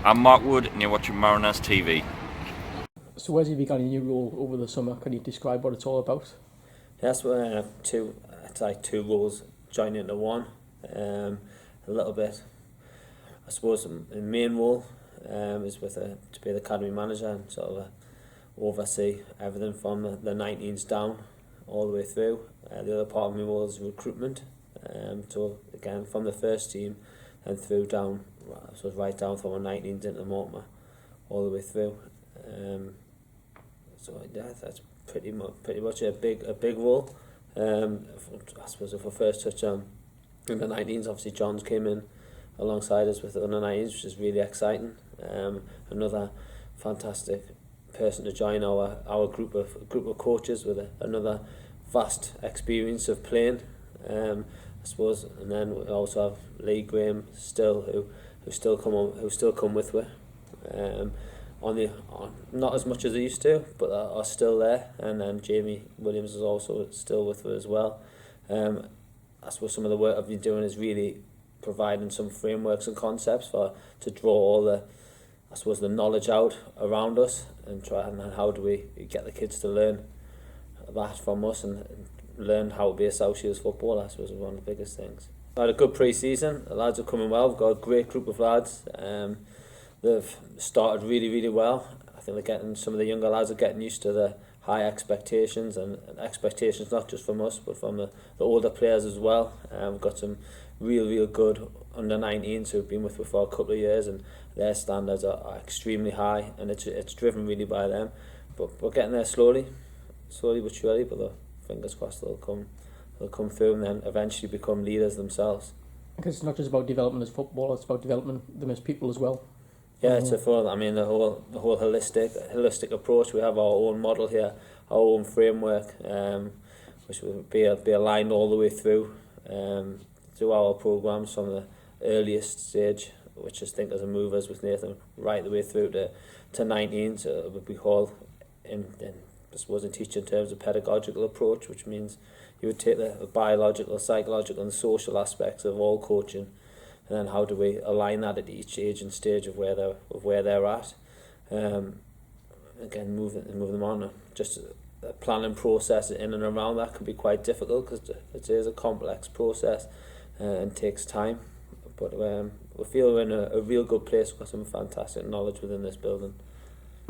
I'm Mark Wood and you're watching Mariners TV. So as you began your new role over the summer, can you describe what it's all about? Yes, well, it's like two roles joined into one. A little bit, I suppose the main role is to be the academy manager and sort of oversee everything from the 19s down all the way through. The other part of my role is recruitment, so again from the first team and through down, so right down from the 19s into Mortimer all the way through. So yeah, that's pretty much a big role. I suppose if I first touch on in the 19s, obviously Johns came in alongside us with the under 19s, which is really exciting. Another fantastic person to join our group of coaches with another vast experience of playing. I suppose, and then we also have Lee Graham who still come with me. Not as much as they used to, but are still there, and then Jamie Williams is also still with her as well. I suppose some of the work I've been doing is really providing some frameworks and concepts to draw all the knowledge out around us and how do we get the kids to learn that from us and learn how to be a South Shields footballer. I suppose is one of the biggest things. I had a good pre-season. The lads are coming well. We've got a great group of lads. They've started really well. I think some of the younger lads are getting used to the high expectations and expectations not just from us but from the older players as well. We've got some real good under 19s who've been with us for a couple of years and their standards are extremely high and it's driven really by them. But we're getting there slowly but surely. But the fingers crossed they'll come through and then eventually become leaders themselves. Because it's not just about development as football; it's about developing them as people as well. Yeah, it's the whole holistic approach. We have our own model here, our own framework, which will be aligned all the way through our programmes from the earliest stage, which is think as a movers with Nathan, right the way through to 19s. What we call in teaching terms of pedagogical approach, which means you would take the biological, psychological, and social aspects of all coaching. And then how do we align that at each age and stage of where they're at? Again, move them on. Just the planning process in and around that can be quite difficult because it is a complex process and takes time. But we feel we're in a real good place. We've got some fantastic knowledge within this building.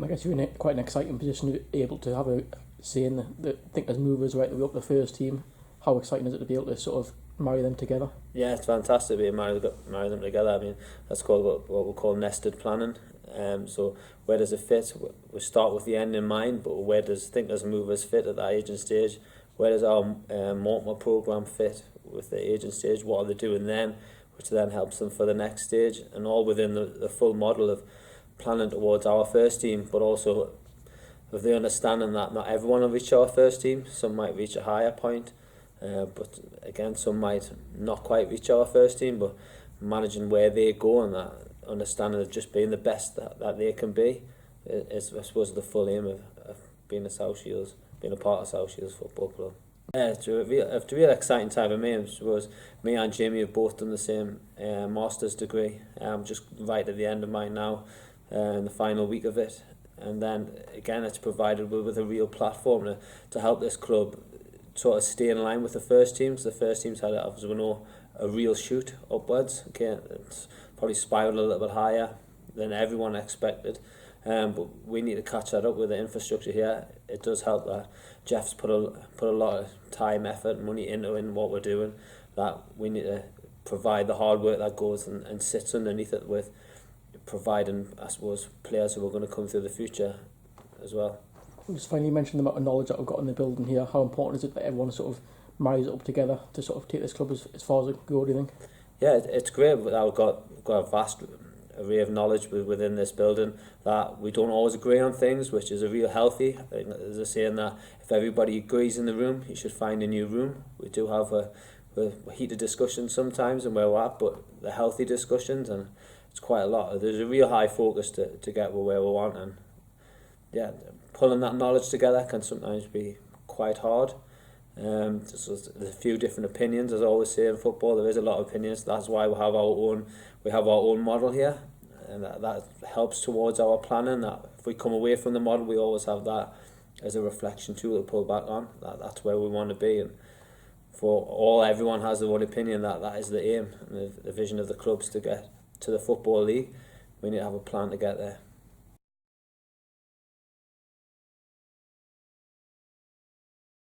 I guess you're in quite an exciting position to be able to have a say in the thinkers movers right the way up the first team. How exciting is it to be able to sort of marry them together? Yeah, it's fantastic to marry them together. I mean, that's called what we call nested planning. So where does it fit? We start with the end in mind, but where does thinkers movers fit at that age and stage? Where does our Mortimer programme fit with the age and stage? What are they doing then, which then helps them for the next stage? And all within the full model of planning towards our first team, but also with the understanding that not everyone will reach our first team. Some might reach a higher point. But again, some might not quite reach our first team, but managing where they go and that understanding of just being the best that they can be is, I suppose, the full aim of being a part of South Shields Football Club. Yeah, it's a real exciting time for me. I suppose me and Jamie have both done the same master's degree. I'm just right at the end of mine now, in the final week of it. And then again, it's provided with a real platform to help this club sort of stay in line with the first teams. The first teams had, as we know, a real shoot upwards. Okay, it's probably spiraled a little bit higher than everyone expected. But we need to catch that up with the infrastructure here. It does help that Jeff's put a lot of time, effort, and money into in what we're doing. That we need to provide the hard work that goes and sits underneath it with providing, I suppose, players who are going to come through the future as well. Just finally mention the amount of knowledge that we've got in the building here. How important is it that everyone sort of marries it up together to sort of take this club as far as it can go, do you think? Yeah, it's great that we've got a vast array of knowledge within this building, that we don't always agree on things, which is a real healthy. There's a saying that if everybody agrees in the room, you should find a new room. We do have a heated discussions sometimes and where we're at, but the healthy discussions, and it's quite a lot. There's a real high focus to get where we want, and yeah, pulling that knowledge together can sometimes be quite hard. There's a few different opinions, as I always say in football. There is a lot of opinions. That's why we have our own model here. and that helps towards our planning. That if we come away from the model, we always have that as a reflection tool to pull back on. That's where we want to be, and everyone has their own opinion. That is the aim and the vision of the clubs to get to the Football League. We need to have a plan to get there.